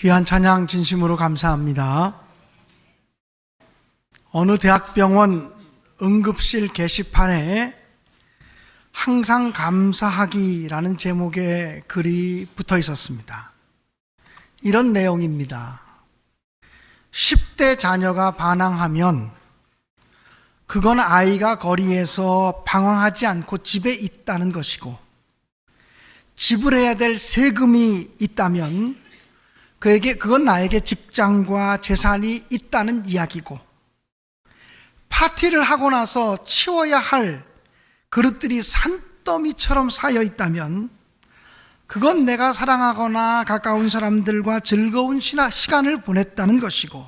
귀한 찬양 진심으로 감사합니다. 어느 대학병원 응급실 게시판에 항상 감사하기라는 제목의 글이 붙어 있었습니다. 이런 내용입니다. 10대 자녀가 반항하면 그건 아이가 거리에서 방황하지 않고 집에 있다는 것이고, 지불해야 될 세금이 있다면 그건 나에게 직장과 재산이 있다는 이야기고, 파티를 하고 나서 치워야 할 그릇들이 산더미처럼 쌓여 있다면 그건 내가 사랑하거나 가까운 사람들과 즐거운 시간을 보냈다는 것이고,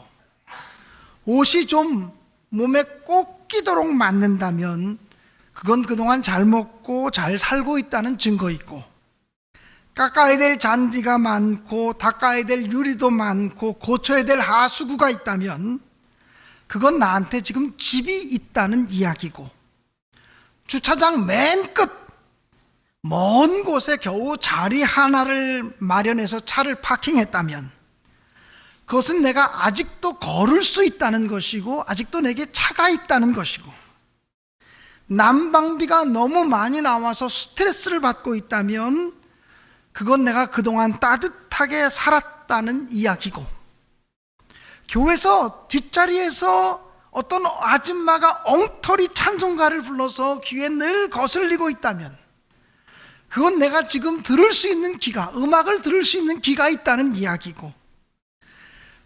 옷이 좀 몸에 꼭 끼도록 맞는다면 그건 그동안 잘 먹고 잘 살고 있다는 증거이고, 깎아야 될 잔디가 많고 닦아야 될 유리도 많고 고쳐야 될 하수구가 있다면 그건 나한테 지금 집이 있다는 이야기고, 주차장 맨 끝 먼 곳에 겨우 자리 하나를 마련해서 차를 파킹했다면 그것은 내가 아직도 걸을 수 있다는 것이고, 아직도 내게 차가 있다는 것이고, 난방비가 너무 많이 나와서 스트레스를 받고 있다면 그건 내가 그동안 따뜻하게 살았다는 이야기고, 교회에서 뒷자리에서 어떤 아줌마가 엉터리 찬송가를 불러서 귀에 늘 거슬리고 있다면 그건 내가 지금 들을 수 있는 귀가, 음악을 들을 수 있는 귀가 있다는 이야기고,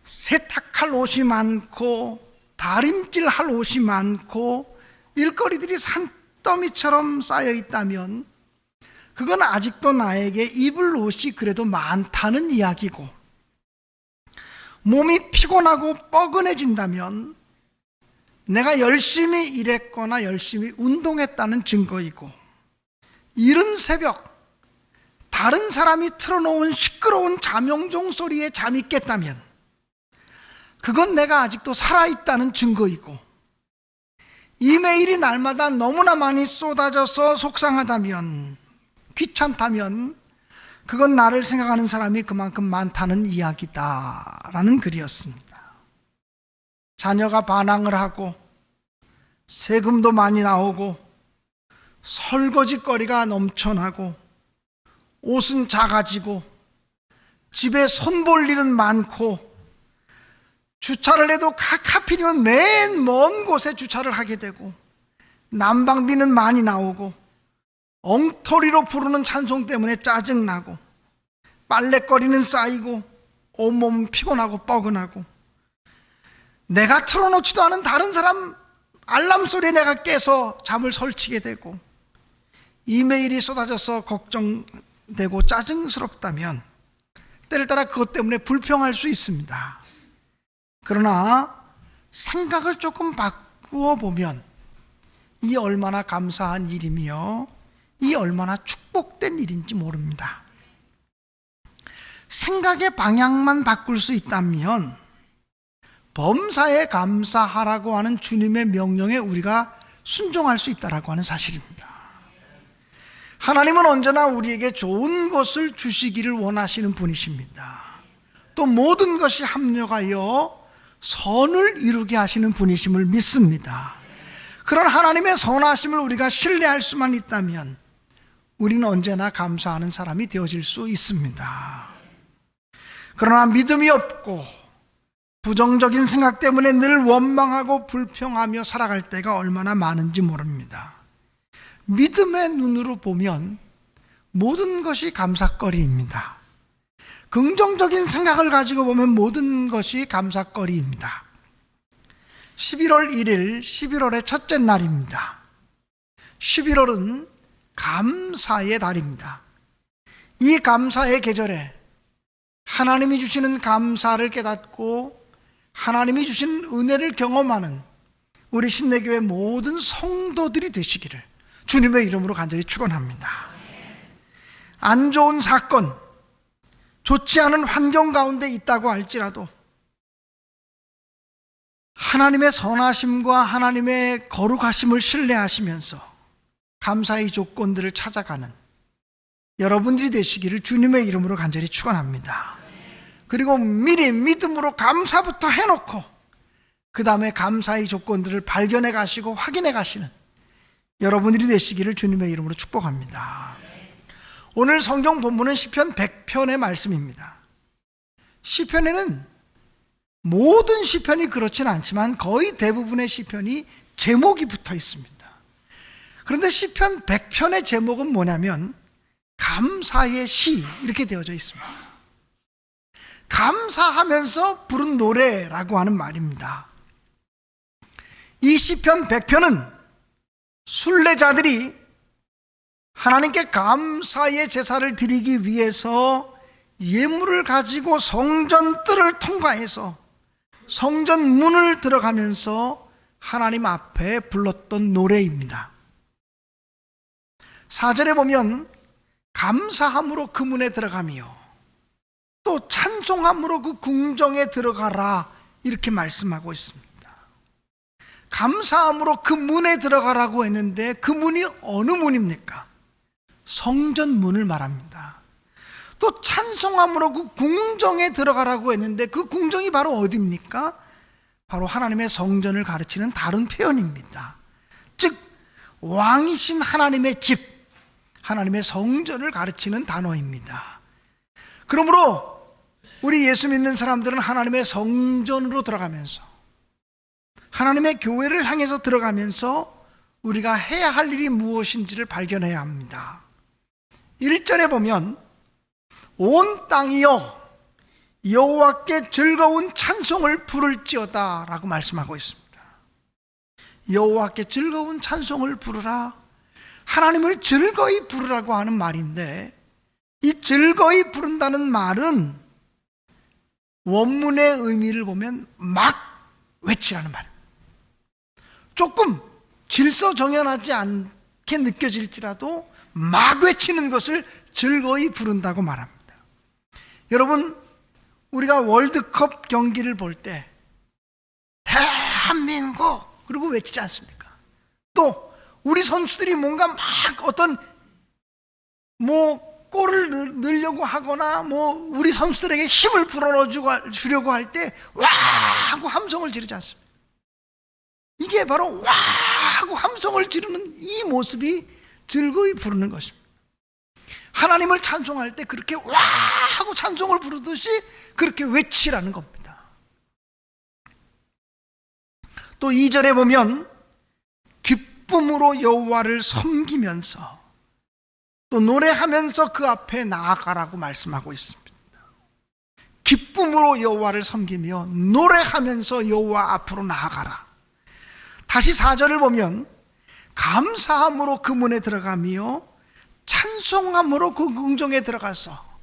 세탁할 옷이 많고 다림질할 옷이 많고 일거리들이 산더미처럼 쌓여 있다면 그건 아직도 나에게 입을 옷이 그래도 많다는 이야기고, 몸이 피곤하고 뻐근해진다면 내가 열심히 일했거나 열심히 운동했다는 증거이고, 이른 새벽 다른 사람이 틀어놓은 시끄러운 잠용종 소리에 잠이 깼다면 그건 내가 아직도 살아있다는 증거이고, 이메일이 날마다 너무나 많이 쏟아져서 속상하다면, 귀찮다면 그건 나를 생각하는 사람이 그만큼 많다는 이야기다라는 글이었습니다. 자녀가 반항을 하고 세금도 많이 나오고 설거지거리가 넘쳐나고 옷은 작아지고 집에 손볼 일은 많고, 주차를 해도 하필이면 맨 먼 곳에 주차를 하게 되고, 난방비는 많이 나오고, 엉터리로 부르는 찬송 때문에 짜증나고, 빨래거리는 쌓이고, 온몸 피곤하고 뻐근하고, 내가 틀어놓지도 않은 다른 사람 알람 소리에 내가 깨서 잠을 설치게 되고, 이메일이 쏟아져서 걱정되고 짜증스럽다면 때를 따라 그것 때문에 불평할 수 있습니다. 그러나 생각을 조금 바꾸어 보면 이 얼마나 감사한 일이며 이 얼마나 축복된 일인지 모릅니다. 생각의 방향만 바꿀 수 있다면 범사에 감사하라고 하는 주님의 명령에 우리가 순종할 수 있다라고 하는 사실입니다. 하나님은 언제나 우리에게 좋은 것을 주시기를 원하시는 분이십니다. 또 모든 것이 합력하여 선을 이루게 하시는 분이심을 믿습니다. 그런 하나님의 선하심을 우리가 신뢰할 수만 있다면 우리는 언제나 감사하는 사람이 되어질 수 있습니다. 그러나 믿음이 없고 부정적인 생각 때문에 늘 원망하고 불평하며 살아갈 때가 얼마나 많은지 모릅니다. 믿음의 눈으로 보면 모든 것이 감사거리입니다. 긍정적인 생각을 가지고 보면 모든 것이 감사거리입니다. 11월 1일 11월의 첫째 날입니다. 11월은 감사의 달입니다. 이 감사의 계절에 하나님이 주시는 감사를 깨닫고 하나님이 주신 은혜를 경험하는 우리 신내교회 모든 성도들이 되시기를 주님의 이름으로 간절히 축원합니다. 안 좋은 사건, 좋지 않은 환경 가운데 있다고 할지라도 하나님의 선하심과 하나님의 거룩하심을 신뢰하시면서 감사의 조건들을 찾아가는 여러분들이 되시기를 주님의 이름으로 간절히 축원합니다. 그리고 미리 믿음으로 감사부터 해놓고 그 다음에 감사의 조건들을 발견해 가시고 확인해 가시는 여러분들이 되시기를 주님의 이름으로 축복합니다. 오늘 성경 본문은 시편 100편의 말씀입니다. 시편에는 모든 시편이 그렇지는 않지만 거의 대부분의 시편이 제목이 붙어 있습니다. 그런데 시편 100편의 제목은 뭐냐면 감사의 시 이렇게 되어져 있습니다. 감사하면서 부른 노래라고 하는 말입니다. 이 시편 100편은 순례자들이 하나님께 감사의 제사를 드리기 위해서 예물을 가지고 성전 뜰을 통과해서 성전 문을 들어가면서 하나님 앞에 불렀던 노래입니다. 4절에 보면 감사함으로 그 문에 들어가며 또 찬송함으로 그 궁정에 들어가라 이렇게 말씀하고 있습니다. 감사함으로 그 문에 들어가라고 했는데 그 문이 어느 문입니까? 성전 문을 말합니다. 또 찬송함으로 그 궁정에 들어가라고 했는데 그 궁정이 바로 어디입니까? 바로 하나님의 성전을 가르치는 다른 표현입니다. 즉 왕이신 하나님의 집, 하나님의 성전을 가르치는 단어입니다. 그러므로 우리 예수 믿는 사람들은 하나님의 성전으로 들어가면서 하나님의 교회를 향해서 들어가면서 우리가 해야 할 일이 무엇인지를 발견해야 합니다. 1절에 보면 온 땅이여 여호와께 즐거운 찬송을 부를지어다 라고 말씀하고 있습니다. 여호와께 즐거운 찬송을 부르라, 하나님을 즐거이 부르라고 하는 말인데, 이 즐거이 부른다는 말은 원문의 의미를 보면 막 외치라는 말입니다. 조금 질서정연하지 않게 느껴질지라도 막 외치는 것을 즐거이 부른다고 말합니다. 여러분, 우리가 월드컵 경기를 볼 때 대한민국 그리고 외치지 않습니까? 또 우리 선수들이 뭔가 막 어떤 골을 넣으려고 하거나 우리 선수들에게 힘을 불어주려고 할 때 와 하고 함성을 지르지 않습니까? 이게 바로 와 하고 함성을 지르는 이 모습이 즐거이 부르는 것입니다. 하나님을 찬송할 때 그렇게 와 하고 찬송을 부르듯이 그렇게 외치라는 겁니다. 또 2절에 보면 기쁨으로 여호와를 섬기면서 또 노래하면서 그 앞에 나아가라고 말씀하고 있습니다. 기쁨으로 여호와를 섬기며 노래하면서 여호와 앞으로 나아가라. 다시 4절을 보면 감사함으로 그 문에 들어가며 찬송함으로 그 궁정에 들어가서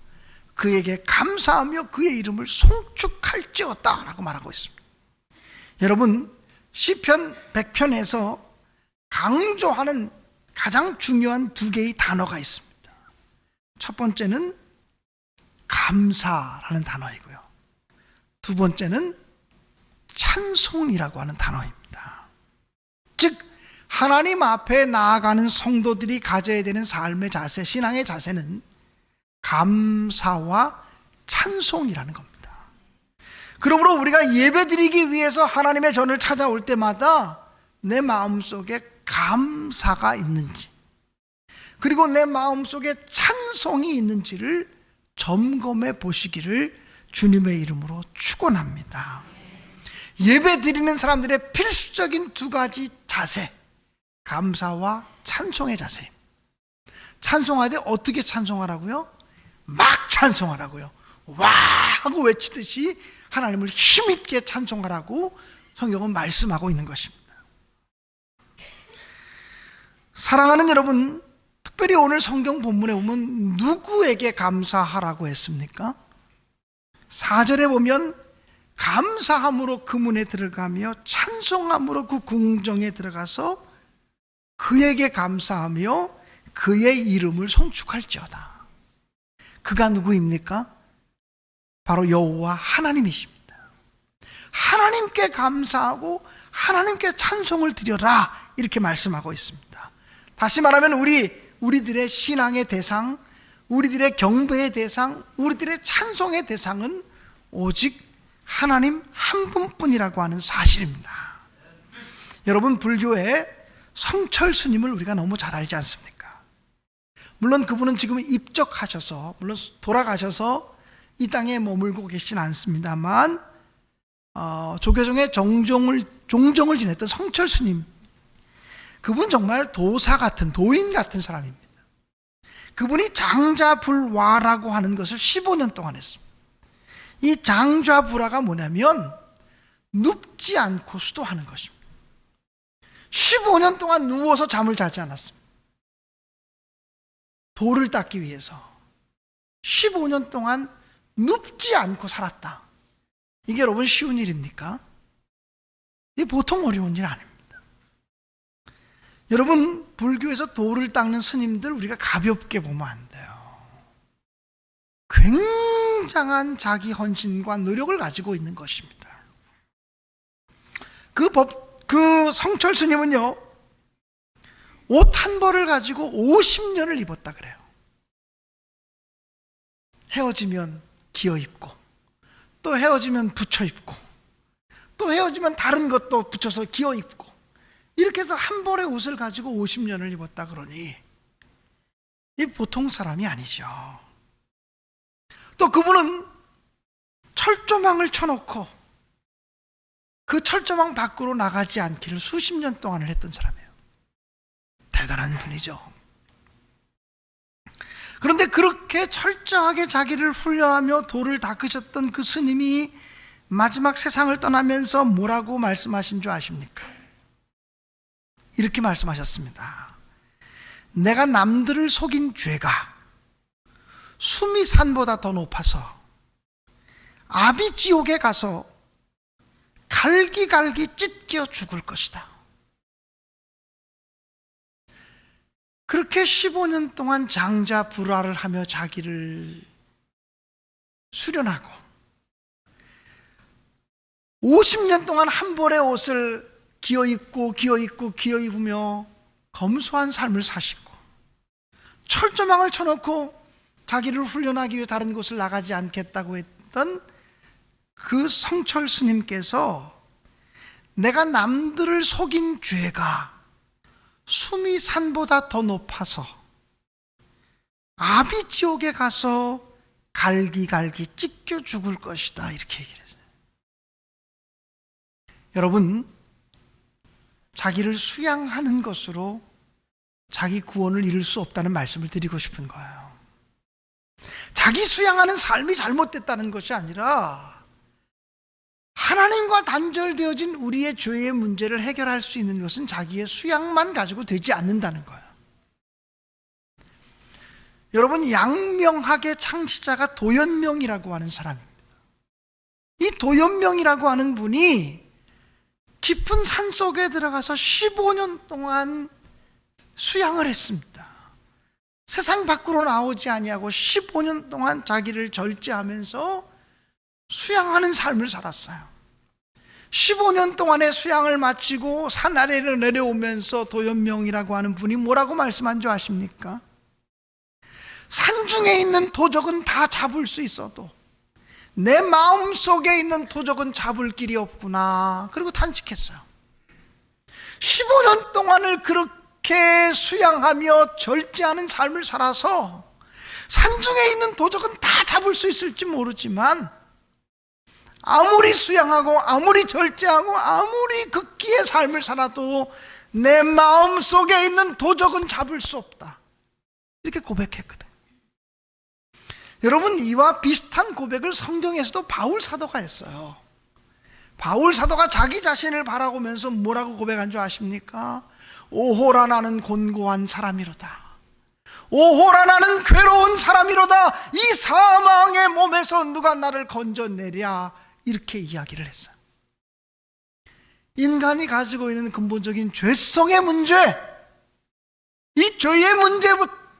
그에게 감사하며 그의 이름을 송축할지어다 라고 말하고 있습니다. 여러분, 시편 100편에서 강조하는 가장 중요한 두 개의 단어가 있습니다. 첫 번째는 감사라는 단어이고요, 두 번째는 찬송이라고 하는 단어입니다. 즉 하나님 앞에 나아가는 성도들이 가져야 되는 삶의 자세, 신앙의 자세는 감사와 찬송이라는 겁니다. 그러므로 우리가 예배드리기 위해서 하나님의 전을 찾아올 때마다 내 마음속에 감사가 있는지, 그리고 내 마음속에 찬송이 있는지를 점검해 보시기를 주님의 이름으로 축원합니다. 예배드리는 사람들의 필수적인 두 가지 자세, 감사와 찬송의 자세. 찬송할 때 어떻게 찬송하라고요? 막 찬송하라고요. 와 하고 외치듯이 하나님을 힘있게 찬송하라고 성경은 말씀하고 있는 것입니다. 사랑하는 여러분, 특별히 오늘 성경 본문에 보면 누구에게 감사하라고 했습니까? 4절에 보면 감사함으로 그 문에 들어가며 찬송함으로 그 궁정에 들어가서 그에게 감사하며 그의 이름을 송축할지어다. 그가 누구입니까? 바로 여호와 하나님이십니다. 하나님께 감사하고 하나님께 찬송을 드려라 이렇게 말씀하고 있습니다. 다시 말하면 우리들의 신앙의 대상, 우리들의 경배의 대상, 우리들의 찬송의 대상은 오직 하나님 한 분뿐이라고 하는 사실입니다. 여러분, 불교의 성철 스님을 우리가 너무 잘 알지 않습니까? 물론 그분은 지금 입적하셔서, 물론 돌아가셔서 이 땅에 머물고 계시진 않습니다만 조계종의 종종을 지냈던 성철 스님, 그분 정말 도사 같은, 도인 같은 사람입니다. 그분이 장자불화라고 하는 것을 15년 동안 했습니다. 이 장자불화가 뭐냐면 눕지 않고 수도하는 것입니다. 15년 동안 누워서 잠을 자지 않았습니다. 돌을 닦기 위해서 15년 동안 눕지 않고 살았다. 이게 여러분 쉬운 일입니까? 이게 보통 어려운 일 아닙니다. 여러분, 불교에서 돌을 닦는 스님들 우리가 가볍게 보면 안 돼요. 굉장한 자기 헌신과 노력을 가지고 있는 것입니다. 그 성철 스님은요, 옷 한 벌을 가지고 50년을 입었다 그래요. 헤어지면 기어 입고, 또 헤어지면 붙여 입고, 또 헤어지면 다른 것도 붙여서 기어 입고, 이렇게 해서 한 벌의 옷을 가지고 50년을 입었다 그러니 이 보통 사람이 아니죠. 또 그분은 철조망을 쳐놓고 그 철조망 밖으로 나가지 않기를 수십 년 동안을 했던 사람이에요. 대단한 분이죠. 그런데 그렇게 철저하게 자기를 훈련하며 돌을 닦으셨던 그 스님이 마지막 세상을 떠나면서 뭐라고 말씀하신 줄 아십니까? 이렇게 말씀하셨습니다. 내가 남들을 속인 죄가 수미산보다 더 높아서 아비지옥에 가서 갈기갈기 찢겨 죽을 것이다. 그렇게 15년 동안 장자불화를 하며 자기를 수련하고 50년 동안 한 벌의 옷을 기어 입고 입으며 검소한 삶을 사시고 철조망을 쳐놓고 자기를 훈련하기 위해 다른 곳을 나가지 않겠다고 했던 그 성철 스님께서 내가 남들을 속인 죄가 수미산보다 더 높아서 아비지옥에 가서 갈기갈기 찢겨 죽을 것이다, 이렇게 얘기를 했어요. 여러분, 자기를 수양하는 것으로 자기 구원을 이룰 수 없다는 말씀을 드리고 싶은 거예요. 자기 수양하는 삶이 잘못됐다는 것이 아니라 하나님과 단절되어진 우리의 죄의 문제를 해결할 수 있는 것은 자기의 수양만 가지고 되지 않는다는 거예요. 여러분, 양명학의 창시자가 도연명이라고 하는 사람입니다. 이 도연명이라고 하는 분이 깊은 산속에 들어가서 15년 동안 수양을 했습니다. 세상 밖으로 나오지 아니하고 15년 동안 자기를 절제하면서 수양하는 삶을 살았어요. 15년 동안의 수양을 마치고 산 아래로 내려오면서 도연명이라고 하는 분이 뭐라고 말씀한 줄 아십니까? 산중에 있는 도적은 다 잡을 수 있어도 내 마음속에 있는 도적은 잡을 길이 없구나. 그리고 탄식했어요. 15년 동안을 그렇게 수양하며 절제하는 삶을 살아서 산중에 있는 도적은 다 잡을 수 있을지 모르지만 아무리 수양하고 아무리 절제하고 아무리 극기의 삶을 살아도 내 마음속에 있는 도적은 잡을 수 없다, 이렇게 고백했거든. 여러분, 이와 비슷한 고백을 성경에서도 바울 사도가 했어요. 바울 사도가 자기 자신을 바라보면서 뭐라고 고백한 줄 아십니까? 오호라 나는 곤고한 사람이로다. 오호라 나는 괴로운 사람이로다. 이 사망의 몸에서 누가 나를 건져내랴, 이렇게 이야기를 했어요. 인간이 가지고 있는 근본적인 죄성의 문제, 이 죄의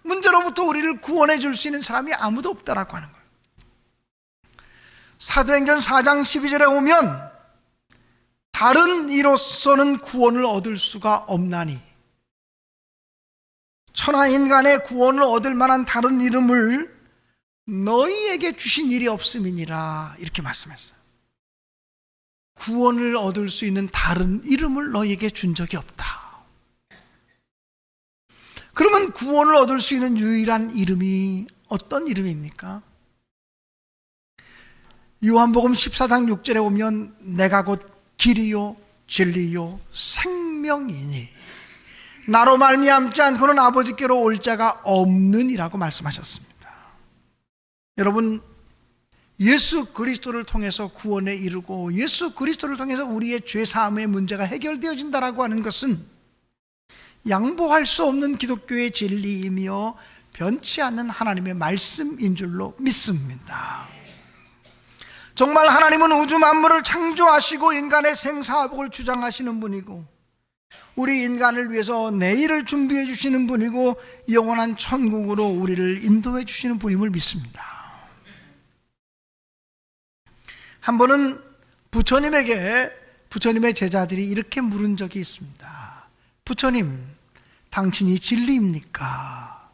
문제로부터 우리를 구원해 줄 수 있는 사람이 아무도 없다라고 하는 거예요. 사도행전 4장 12절에 보면 다른 이로서는 구원을 얻을 수가 없나니, 천하 인간의 구원을 얻을 만한 다른 이름을 너희에게 주신 일이 없음이니라 이렇게 말씀했어요. 구원을 얻을 수 있는 다른 이름을 너희에게 준 적이 없다. 그러면 구원을 얻을 수 있는 유일한 이름이 어떤 이름입니까? 요한복음 14장 6절에 보면 내가 곧 길이요 진리요 생명이니 나로 말미암지 않고는 아버지께로 올 자가 없느니라고 말씀하셨습니다. 여러분, 예수 그리스도를 통해서 구원에 이르고 예수 그리스도를 통해서 우리의 죄사함의 문제가 해결되어진다라고 하는 것은 양보할 수 없는 기독교의 진리이며 변치 않는 하나님의 말씀인 줄로 믿습니다. 정말 하나님은 우주 만물을 창조하시고 인간의 생사화복을 주장하시는 분이고 우리 인간을 위해서 내일을 준비해 주시는 분이고 영원한 천국으로 우리를 인도해 주시는 분임을 믿습니다. 한 번은 부처님에게 부처님의 제자들이 이렇게 물은 적이 있습니다. 부처님, 당신이 진리입니까?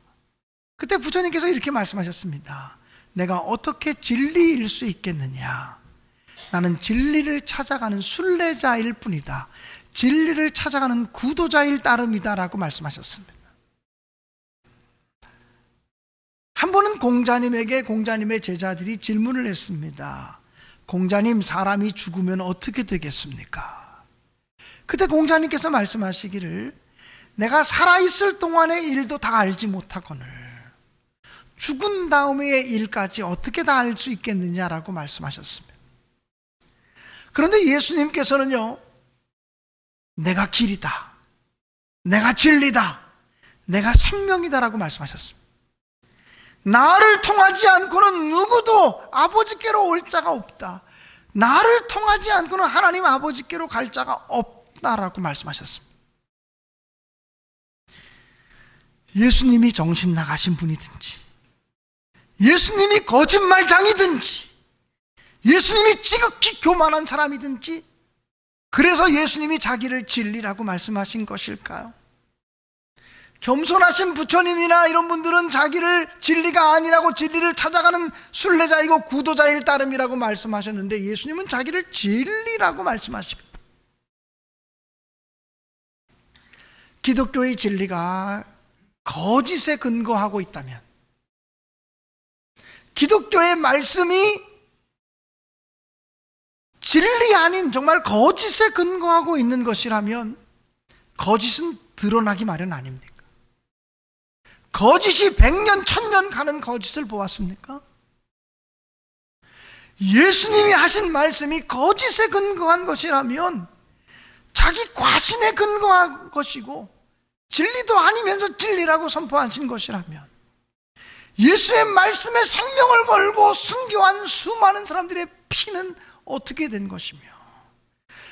그때 부처님께서 이렇게 말씀하셨습니다. 내가 어떻게 진리일 수 있겠느냐? 나는 진리를 찾아가는 순례자일 뿐이다. 진리를 찾아가는 구도자일 따름이다 라고 말씀하셨습니다. 한 번은 공자님에게 공자님의 제자들이 질문을 했습니다. 공자님, 사람이 죽으면 어떻게 되겠습니까? 그때 공자님께서 말씀하시기를 내가 살아있을 동안의 일도 다 알지 못하거늘 죽은 다음의 일까지 어떻게 다 알 수 있겠느냐라고 말씀하셨습니다. 그런데 예수님께서는요, 내가 길이다, 내가 진리다, 내가 생명이다라고 말씀하셨습니다. 나를 통하지 않고는 누구도 아버지께로 올 자가 없다. 나를 통하지 않고는 하나님 아버지께로 갈 자가 없다라고 말씀하셨습니다. 예수님이 정신 나가신 분이든지 예수님이 거짓말장이든지 예수님이 지극히 교만한 사람이든지 그래서 예수님이 자기를 진리라고 말씀하신 것일까요? 겸손하신 부처님이나 이런 분들은 자기를 진리가 아니라고 진리를 찾아가는 순례자이고 구도자일 따름이라고 말씀하셨는데 예수님은 자기를 진리라고 말씀하십니다. 기독교의 진리가 거짓에 근거하고 있다면, 기독교의 말씀이 진리 아닌 정말 거짓에 근거하고 있는 것이라면 거짓은 드러나기 마련 아닙니까? 거짓이 100년, 1000년 가는 거짓을 보았습니까? 예수님이 하신 말씀이 거짓에 근거한 것이라면 자기 과신에 근거한 것이고 진리도 아니면서 진리라고 선포하신 것이라면 예수의 말씀에 생명을 걸고 순교한 수많은 사람들의 피는 어떻게 된 것이며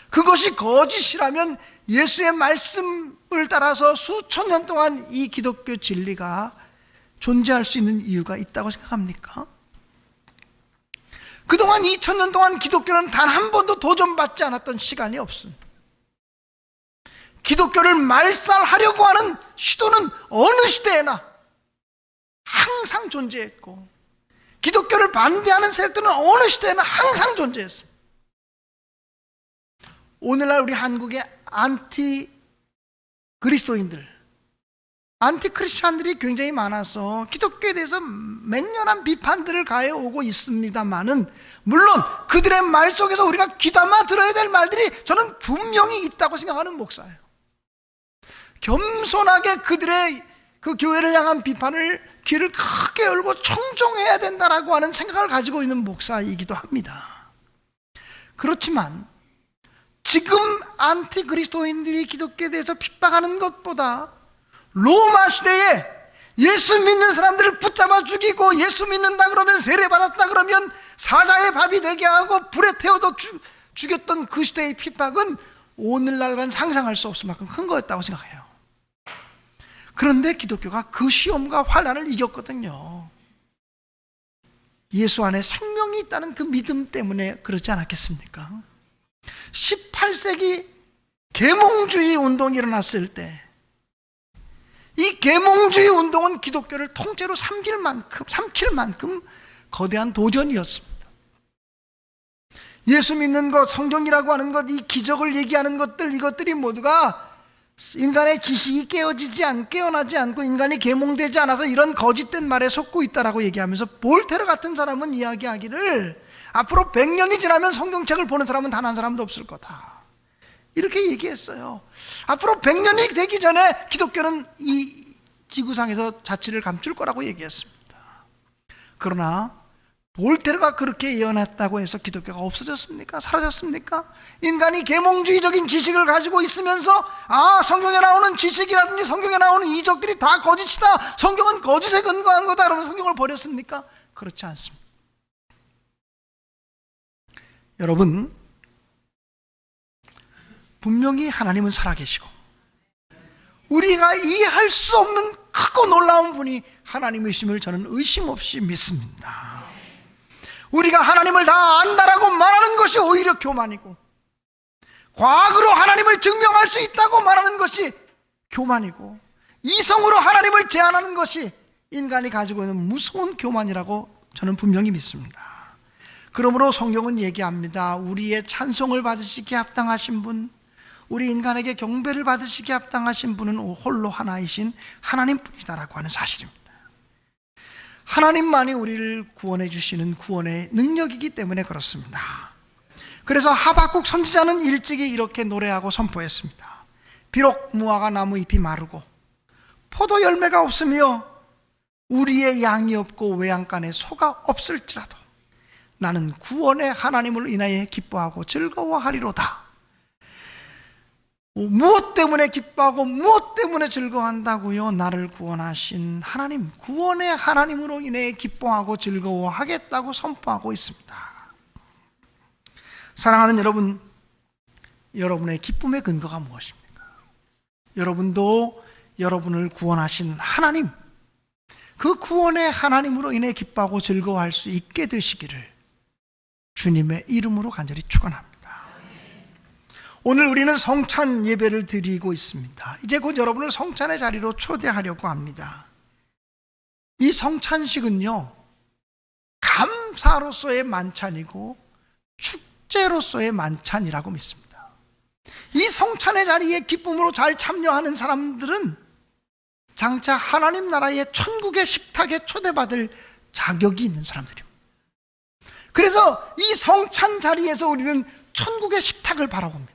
그것이 거짓이라면 예수의 말씀을 따라서 수천 년 동안 이 기독교 진리가 존재할 수 있는 이유가 있다고 생각합니까? 그동안 2000년 동안 기독교는 단 한 번도 도전받지 않았던 시간이 없습니다. 기독교를 말살하려고 하는 시도는 어느 시대에나 항상 존재했고 기독교를 반대하는 세력들은 어느 시대에나 항상 존재했습니다. 오늘날 우리 한국의 안티 그리스도인들, 안티 크리스찬들이 굉장히 많아서 기독교에 대해서 맹렬한 비판들을 가해오고 있습니다만은 물론 그들의 말 속에서 우리가 귀담아 들어야 될 말들이 저는 분명히 있다고 생각하는 목사예요. 겸손하게 그들의 그 교회를 향한 비판을 귀를 크게 열고 청종해야 된다라고 하는 생각을 가지고 있는 목사이기도 합니다. 그렇지만 지금 안티그리스도인들이 기독교에 대해서 핍박하는 것보다 로마 시대에 예수 믿는 사람들을 붙잡아 죽이고 예수 믿는다 그러면 세례받았다 그러면 사자의 밥이 되게 하고 불에 태워도 죽였던 그 시대의 핍박은 오늘날과는 상상할 수 없을 만큼 큰 거였다고 생각해요. 그런데 기독교가 그 시험과 환난을 이겼거든요. 예수 안에 생명이 있다는 그 믿음 때문에 그렇지 않았겠습니까? 18세기 계몽주의 운동이 일어났을 때 이 계몽주의 운동은 기독교를 통째로 삼킬 만큼 거대한 도전이었습니다. 예수 믿는 것, 성경이라고 하는 것, 이 기적을 얘기하는 것들, 이것들이 모두가 인간의 지식이 깨어나지 않고 인간이 계몽되지 않아서 이런 거짓된 말에 속고 있다라고 얘기하면서, 볼테르 같은 사람은 이야기하기를 앞으로 100년이 지나면 성경책을 보는 사람은 단 한 사람도 없을 거다, 이렇게 얘기했어요. 앞으로 100년이 되기 전에 기독교는 이 지구상에서 자취를 감출 거라고 얘기했습니다. 그러나 볼테르가 그렇게 예언했다고 해서 기독교가 없어졌습니까? 사라졌습니까? 인간이 계몽주의적인 지식을 가지고 있으면서 성경에 나오는 지식이라든지 성경에 나오는 이적들이 다 거짓이다, 성경은 거짓에 근거한 거다, 그러면 성경을 버렸습니까? 그렇지 않습니다. 여러분, 분명히 하나님은 살아계시고 우리가 이해할 수 없는 크고 놀라운 분이 하나님이심을 저는 의심 없이 믿습니다. 우리가 하나님을 다 안다라고 말하는 것이 오히려 교만이고, 과학으로 하나님을 증명할 수 있다고 말하는 것이 교만이고, 이성으로 하나님을 제한하는 것이 인간이 가지고 있는 무서운 교만이라고 저는 분명히 믿습니다. 그러므로 성경은 얘기합니다. 우리의 찬송을 받으시기에 합당하신 분, 우리 인간에게 경배를 받으시기에 합당하신 분은 홀로 하나이신 하나님뿐이다라고 하는 사실입니다. 하나님만이 우리를 구원해 주시는 구원의 능력이기 때문에 그렇습니다. 그래서 하박국 선지자는 일찍이 이렇게 노래하고 선포했습니다. 비록 무화과 나무 잎이 마르고 포도 열매가 없으며 우리의 양이 없고 외양간에 소가 없을지라도 나는 구원의 하나님을 인하여 기뻐하고 즐거워하리로다. 무엇 때문에 기뻐하고 무엇 때문에 즐거워한다고요? 나를 구원하신 하나님, 구원의 하나님으로 인해 기뻐하고 즐거워하겠다고 선포하고 있습니다. 사랑하는 여러분, 여러분의 기쁨의 근거가 무엇입니까? 여러분도 여러분을 구원하신 하나님, 그 구원의 하나님으로 인해 기뻐하고 즐거워할 수 있게 되시기를 주님의 이름으로 간절히 축원합니다. 오늘 우리는 성찬 예배를 드리고 있습니다. 이제 곧 여러분을 성찬의 자리로 초대하려고 합니다. 이 성찬식은요, 감사로서의 만찬이고 축제로서의 만찬이라고 믿습니다. 이 성찬의 자리에 기쁨으로 잘 참여하는 사람들은 장차 하나님 나라의 천국의 식탁에 초대받을 자격이 있는 사람들입니다. 그래서 이 성찬 자리에서 우리는 천국의 식탁을 바라봅니다.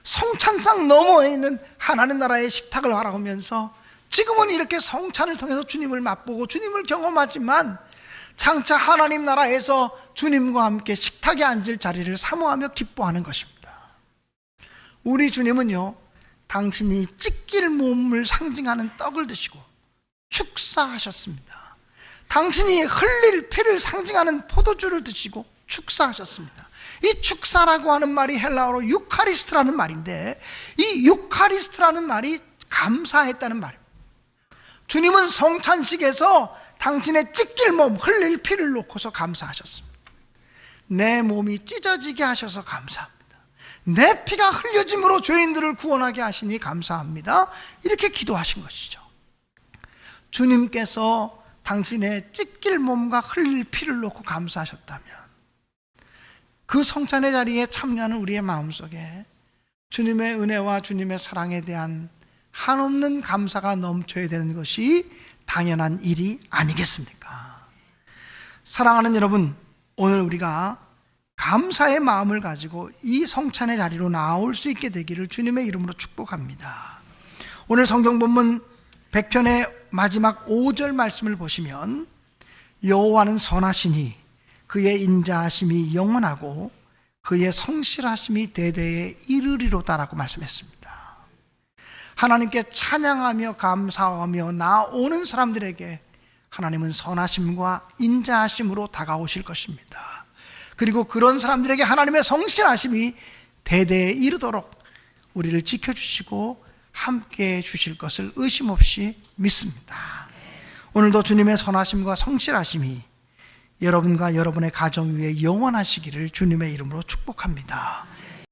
성찬상 너머에 있는 하나님 나라의 식탁을 바라보면서 지금은 이렇게 성찬을 통해서 주님을 맛보고 주님을 경험하지만 장차 하나님 나라에서 주님과 함께 식탁에 앉을 자리를 사모하며 기뻐하는 것입니다. 우리 주님은요, 당신이 찢길 몸을 상징하는 떡을 드시고 축사하셨습니다. 당신이 흘릴 피를 상징하는 포도주를 드시고 축사하셨습니다. 이 축사라고 하는 말이 헬라어로 유카리스트라는 말인데, 이 유카리스트라는 말이 감사했다는 말입니다. 주님은 성찬식에서 당신의 찢길 몸, 흘릴 피를 놓고서 감사하셨습니다. 내 몸이 찢어지게 하셔서 감사합니다. 내 피가 흘려짐으로 죄인들을 구원하게 하시니 감사합니다. 이렇게 기도하신 것이죠. 주님께서 당신의 찢길 몸과 흘릴 피를 놓고 감사하셨다면 그 성찬의 자리에 참여하는 우리의 마음속에 주님의 은혜와 주님의 사랑에 대한 한없는 감사가 넘쳐야 되는 것이 당연한 일이 아니겠습니까? 사랑하는 여러분, 오늘 우리가 감사의 마음을 가지고 이 성찬의 자리로 나올 수 있게 되기를 주님의 이름으로 축복합니다. 오늘 성경 본문 100편의 마지막 5절 말씀을 보시면 여호와는 선하시니 그의 인자하심이 영원하고 그의 성실하심이 대대에 이르리로다라고 말씀했습니다. 하나님께 찬양하며 감사하며 나오는 사람들에게 하나님은 선하심과 인자하심으로 다가오실 것입니다. 그리고 그런 사람들에게 하나님의 성실하심이 대대에 이르도록 우리를 지켜주시고 함께해 주실 것을 의심 없이 믿습니다. 오늘도 주님의 선하심과 성실하심이 여러분과 여러분의 가정 위에 영원하시기를 주님의 이름으로 축복합니다.